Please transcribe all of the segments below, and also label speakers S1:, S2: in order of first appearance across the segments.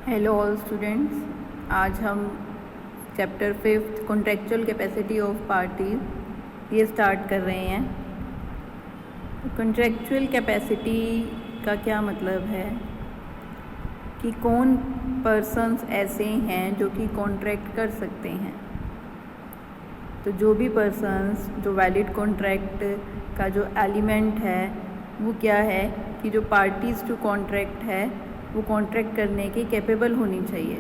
S1: Hello all students, आज हम chapter 5 contractual capacity of parties ये स्टार्ट कर रहे हैं। कॉन्ट्रेक्चुअल कैपेसिटी का क्या मतलब है कि कौन पर्सन्स ऐसे हैं जो कि कॉन्ट्रैक्ट कर सकते हैं। तो जो भी पर्सन्स जो वैलिड कॉन्ट्रैक्ट का जो एलिमेंट है वो क्या है कि जो पार्टीज़ टू कॉन्ट्रैक्ट है वो कॉन्ट्रैक्ट करने के कैपेबल होनी चाहिए।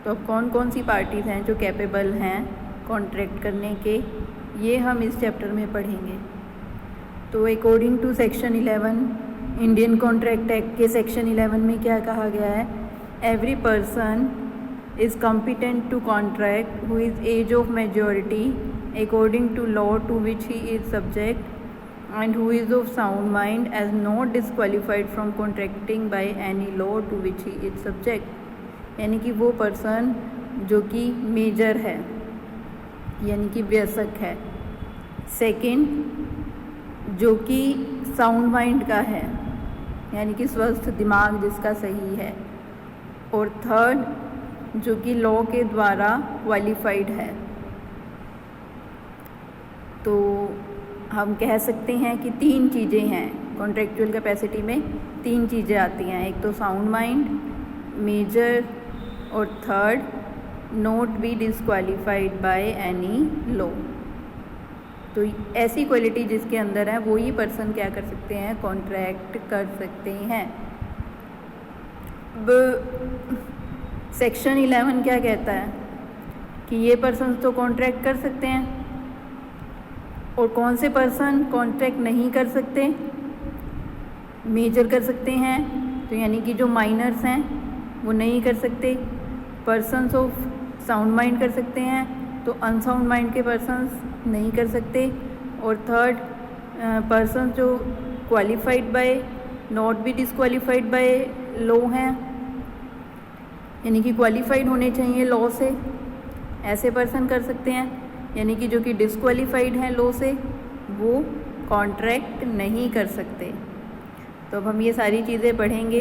S1: तो अब कौन कौन सी पार्टीज़ हैं जो कैपेबल हैं कॉन्ट्रैक्ट करने के, ये हम इस चैप्टर में पढ़ेंगे। तो according to section 11 Indian contract act के सेक्शन 11 में क्या कहा गया है, every person is competent to contract who is age of majority according to law to which he is subject and who is of sound mind as not disqualified from contracting by any law to which he is subject। यानी कि वो person जो कि major है यानी कि वयस्क है। सेकंड, जो कि साउंड माइंड का है यानी कि स्वस्थ दिमाग जिसका सही है। और थर्ड, जो कि लॉ के द्वारा क्वालिफाइड है। तो हम कह सकते हैं कि तीन चीज़ें हैं कॉन्ट्रेक्चुअल कैपेसिटी में, तीन चीज़ें आती हैं, एक तो साउंड माइंड, मेजर और third not be disqualified by any law. तो ऐसी क्वालिटी जिसके अंदर है वो ही पर्सन क्या कर सकते हैं, कॉन्ट्रैक्ट कर सकते हैं। अब सेक्शन 11 क्या कहता है कि ये पर्सन तो कॉन्ट्रैक्ट कर सकते हैं और कौन से पर्सन कॉन्ट्रैक्ट नहीं कर सकते। मेजर कर सकते हैं तो यानी कि जो माइनर्स हैं वो नहीं कर सकते। पर्सन्स ऑफ साउंड माइंड कर सकते हैं तो अनसाउंड माइंड के पर्सन्स नहीं कर सकते। और थर्ड, पर्सन जो qualified by not be disqualified by law हैं यानी कि क्वालिफाइड होने चाहिए लॉ से, ऐसे पर्सन कर सकते हैं। यानी कि जो कि डिसक्वालीफाइड हैं लॉ से वो कॉन्ट्रैक्ट नहीं कर सकते। तो अब हम ये सारी चीज़ें पढ़ेंगे।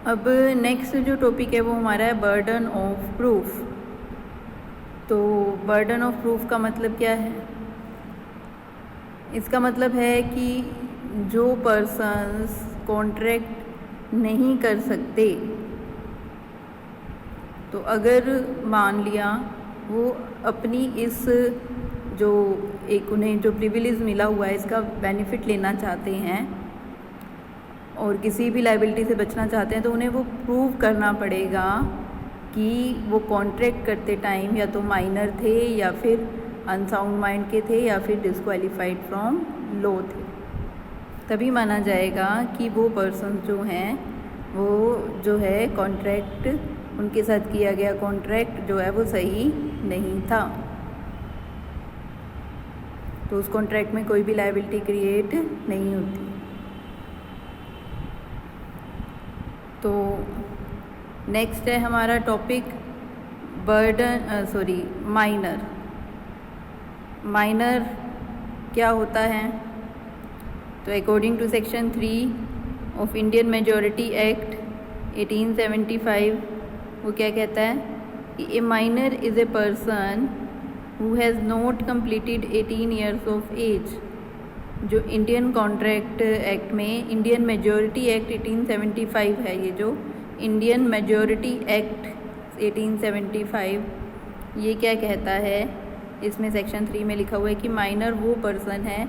S1: अब नेक्स्ट जो टॉपिक है वो हमारा है बर्डन ऑफ प्रूफ। तो बर्डन ऑफ प्रूफ का मतलब क्या है, इसका मतलब है कि जो पर्सन्स कॉन्ट्रैक्ट नहीं कर सकते, तो अगर मान लिया वो अपनी इस जो एक उन्हें जो प्रिविलेज मिला हुआ है इसका बेनिफिट लेना चाहते हैं और किसी भी लायबिलिटी से बचना चाहते हैं, तो उन्हें वो प्रूव करना पड़ेगा कि वो कॉन्ट्रैक्ट करते टाइम या तो माइनर थे या फिर अनसाउंड माइंड के थे या फिर डिसक्वालीफाइड फ्रॉम लॉ थे। तभी माना जाएगा कि वो पर्सन जो हैं वो जो है कॉन्ट्रैक्ट, उनके साथ किया गया कॉन्ट्रैक्ट जो है वो सही नहीं था। तो उस कॉन्ट्रैक्ट में कोई भी लायबिलिटी क्रिएट नहीं होती। तो नेक्स्ट है हमारा टॉपिक माइनर। माइनर क्या होता है, तो according to section 3 of Indian majority act 1875 वो क्या कहता है कि a minor is a person who has not completed 18 years of age. जो इंडियन कॉन्ट्रैक्ट एक्ट में इंडियन मेजॉरिटी एक्ट 1875 है, ये जो इंडियन मेजॉरिटी एक्ट 1875 ये क्या कहता है, इसमें सेक्शन 3 में लिखा हुआ है कि माइनर वो पर्सन है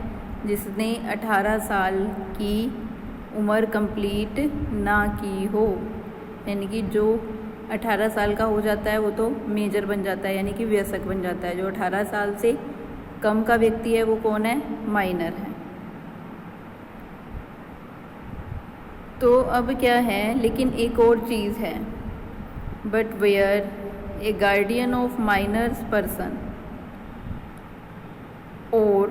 S1: जिसने 18 साल की उम्र कंप्लीट ना की हो। यानी कि जो 18 साल का हो जाता है वो तो मेजर बन जाता है यानी कि वयस्क बन जाता है। जो 18 साल से कम का व्यक्ति है वो कौन है, माइनर है। तो अब क्या है, लेकिन एक और चीज़ है, but where a guardian of minors person और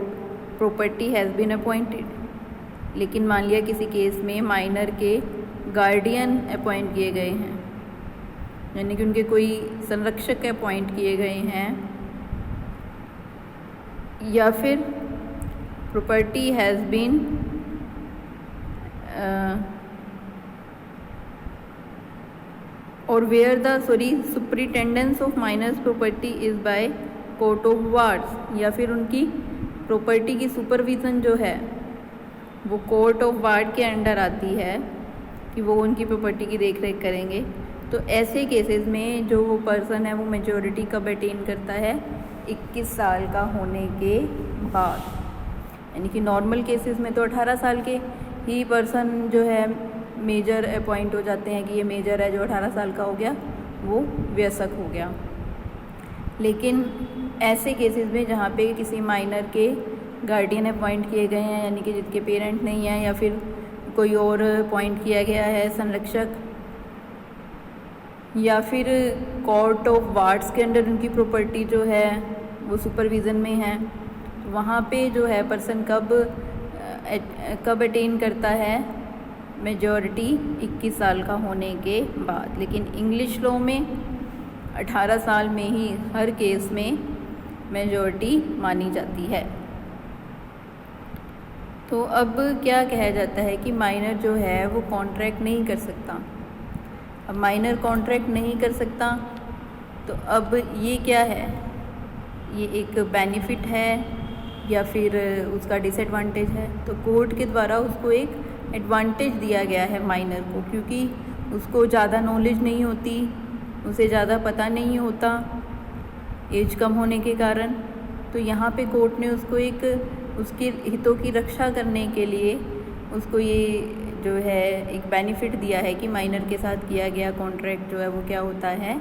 S1: प्रॉपर्टी हैज़ बीन अपॉइंटेड। लेकिन मान लिया किसी केस में माइनर के गार्डियन अपॉइंट किए गए हैं यानी कि उनके कोई संरक्षक अपॉइंट किए गए हैं, या फिर प्रॉपर्टी हैज़ बीन और where the superintendence of minors property is by court of wards, या फिर उनकी प्रॉपर्टी की सुपरविज़न जो है वो कोर्ट ऑफ वार्ड के अंडर आती है कि वो उनकी प्रॉपर्टी की देख रेख करेंगे। तो ऐसे केसेस में जो वो पर्सन है वो मेजॉरिटी कब अटेन करता है, 21 साल का होने के बाद। यानी कि नॉर्मल केसेस में तो 18 साल के ही पर्सन जो है मेजर अपॉइंट हो जाते हैं कि ये मेजर है, जो 18 साल का हो गया वो वयस्क हो गया। लेकिन ऐसे केसेस में जहाँ पे किसी माइनर के गार्डियन अपॉइंट किए गए हैं, यानी कि जिनके पेरेंट नहीं हैं, या फिर कोई और अपॉइंट किया गया है संरक्षक, या फिर कोर्ट ऑफ वार्ड्स के अंडर उनकी प्रॉपर्टी जो है वो सुपरविज़न में है, वहाँ पे जो है पर्सन कब अटेन करता है, मेजॉरिटी 21 साल का होने के बाद। लेकिन इंग्लिश लॉ में 18 साल में ही हर केस में मेजॉरिटी मानी जाती है। तो अब क्या कहा जाता है कि माइनर जो है वो कॉन्ट्रैक्ट नहीं कर सकता। अब माइनर कॉन्ट्रैक्ट नहीं कर सकता तो अब ये क्या है, ये एक बेनिफिट है या फिर उसका डिसएडवांटेज है। तो कोर्ट के द्वारा उसको एक एडवांटेज दिया गया है माइनर को, क्योंकि उसको ज़्यादा नॉलेज नहीं होती, उसे ज़्यादा पता नहीं होता एज कम होने के कारण। तो यहाँ पे कोर्ट ने उसको एक उसके हितों की रक्षा करने के लिए उसको ये जो है एक बेनिफिट दिया है कि माइनर के साथ किया गया कॉन्ट्रैक्ट जो है वो क्या होता है,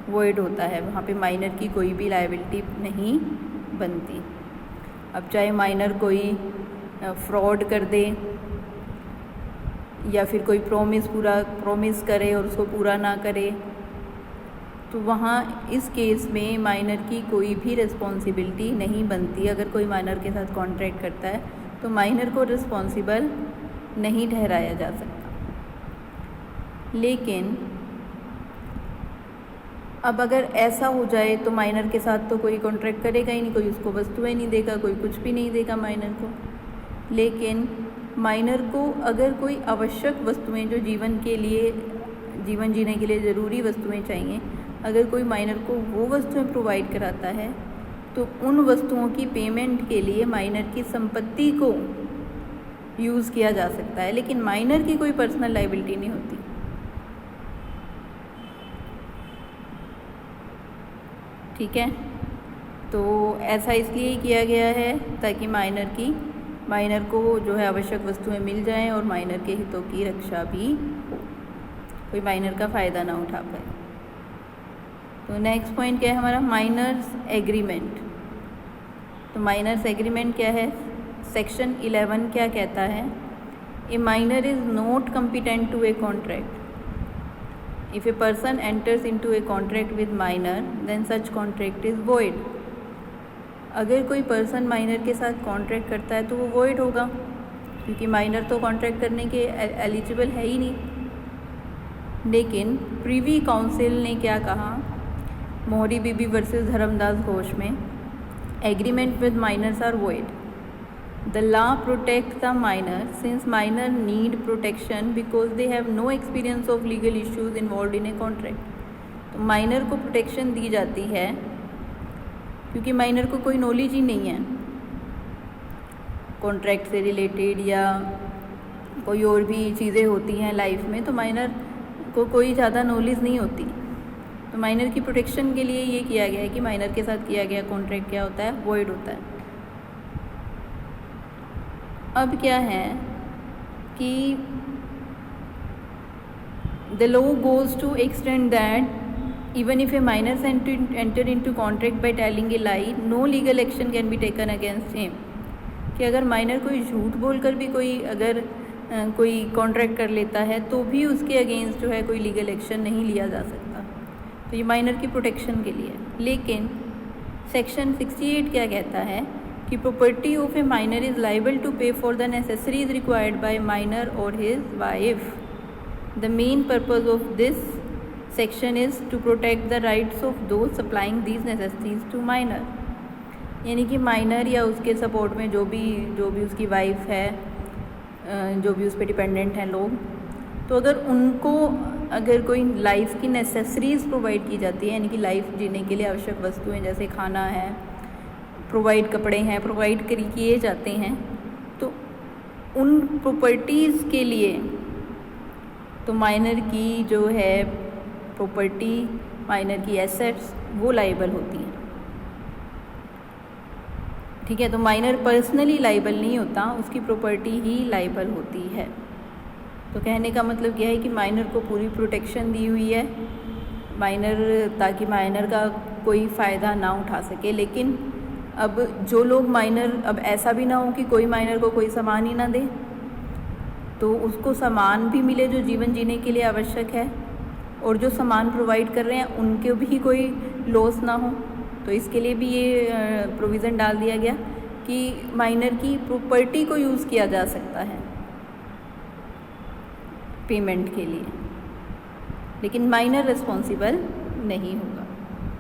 S1: वॉइड होता है। वहाँ पे माइनर की कोई भी लायबिलिटी नहीं बनती। अब चाहे माइनर कोई फ्रॉड कर दे या फिर कोई प्रॉमिस करे और उसको पूरा ना करे, तो वहाँ इस केस में माइनर की कोई भी रिस्पॉन्सिबिलिटी नहीं बनती। अगर कोई माइनर के साथ कॉन्ट्रैक्ट करता है तो माइनर को रिस्पॉन्सिबल नहीं ठहराया जा सकता। लेकिन अब अगर ऐसा हो जाए तो माइनर के साथ तो कोई कॉन्ट्रैक्ट करेगा ही नहीं, कोई उसको वस्तुएं नहीं देगा, कोई कुछ भी नहीं देगा माइनर को। लेकिन माइनर को अगर कोई आवश्यक वस्तुएं जो जीवन जीने के लिए ज़रूरी वस्तुएं चाहिए, अगर कोई माइनर को वो वस्तुएं प्रोवाइड कराता है तो उन वस्तुओं की पेमेंट के लिए माइनर की संपत्ति को यूज़ किया जा सकता है, लेकिन माइनर की कोई पर्सनल लायबिलिटी नहीं होती। ठीक है, तो ऐसा इसलिए किया गया है ताकि माइनर को जो है आवश्यक वस्तुएं मिल जाएं और माइनर के हितों की रक्षा भी हो, कोई माइनर का फ़ायदा ना उठा पाए। तो नेक्स्ट पॉइंट क्या है हमारा, माइनर्स एग्रीमेंट। तो माइनर्स एग्रीमेंट क्या है, सेक्शन 11 क्या कहता है, a minor is not competent to a contract if a person enters into a contract with minor then such contract is void. अगर कोई पर्सन माइनर के साथ कॉन्ट्रैक्ट करता है तो वो वॉइड होगा, क्योंकि माइनर तो कॉन्ट्रैक्ट करने के एलिजिबल है ही नहीं। लेकिन प्रीवी काउंसिल ने क्या कहा, मोहरी बीबी वर्सेस धर्मदास घोष में, agreement with minors are void. The law protects the minor since minor need protection because they have no experience of legal issues involved in a contract। तो माइनर को प्रोटेक्शन दी जाती है क्योंकि माइनर को कोई नॉलेज ही नहीं है कॉन्ट्रैक्ट से रिलेटेड, या कोई और भी चीज़ें होती हैं लाइफ में, तो माइनर को कोई ज़्यादा नॉलेज नहीं होती। तो माइनर की प्रोटेक्शन के लिए ये किया गया है कि माइनर के साथ किया गया कॉन्ट्रैक्ट क्या होता है, वॉइड होता है। अब क्या है कि the law goes to extend that even if a minor enter into contract by telling a lie no legal action can be taken against him. कि अगर माइनर कोई झूठ बोलकर भी कोई कॉन्ट्रैक्ट कर लेता है तो भी उसके अगेंस्ट जो है कोई लीगल एक्शन नहीं लिया जा सकता। तो ये माइनर की प्रोटेक्शन के लिए। लेकिन सेक्शन 68 क्या कहता है कि property of a minor is liable to pay for the necessaries required by minor और his wife. The main purpose of this section is to protect the rights of those supplying these necessaries to minor. यानी कि minor या उसके support में जो भी उसकी wife है, जो भी उस पर डिपेंडेंट हैं लोग, तो अगर उनको अगर कोई लाइफ की नेसेसरीज़ प्रोवाइड की जाती है, यानी कि लाइफ जीने के लिए आवश्यक वस्तुएं जैसे खाना है, प्रोवाइड कपड़े हैं, प्रोवाइड किए जाते हैं, तो उन प्रॉपर्टीज़ के लिए तो माइनर की जो है प्रॉपर्टी, माइनर की एसेट्स वो लाइबल होती हैं। ठीक है, तो माइनर पर्सनली लाइबल नहीं होता, उसकी प्रॉपर्टी ही लाइबल होती है। तो कहने का मतलब क्या है कि माइनर को पूरी प्रोटेक्शन दी हुई है, माइनर, ताकि माइनर का कोई फ़ायदा ना उठा सके। लेकिन अब जो लोग माइनर, अब ऐसा भी ना हो कि कोई माइनर को कोई सामान ही ना दे, तो उसको सामान भी मिले जो जीवन जीने के लिए आवश्यक है, और जो सामान प्रोवाइड कर रहे हैं उनके भी कोई लॉस ना हो। तो इसके लिए भी ये प्रोविज़न डाल दिया गया कि माइनर की प्रॉपर्टी को यूज़ किया जा सकता है पेमेंट के लिए, लेकिन माइनर रिस्पॉन्सिबल नहीं होगा।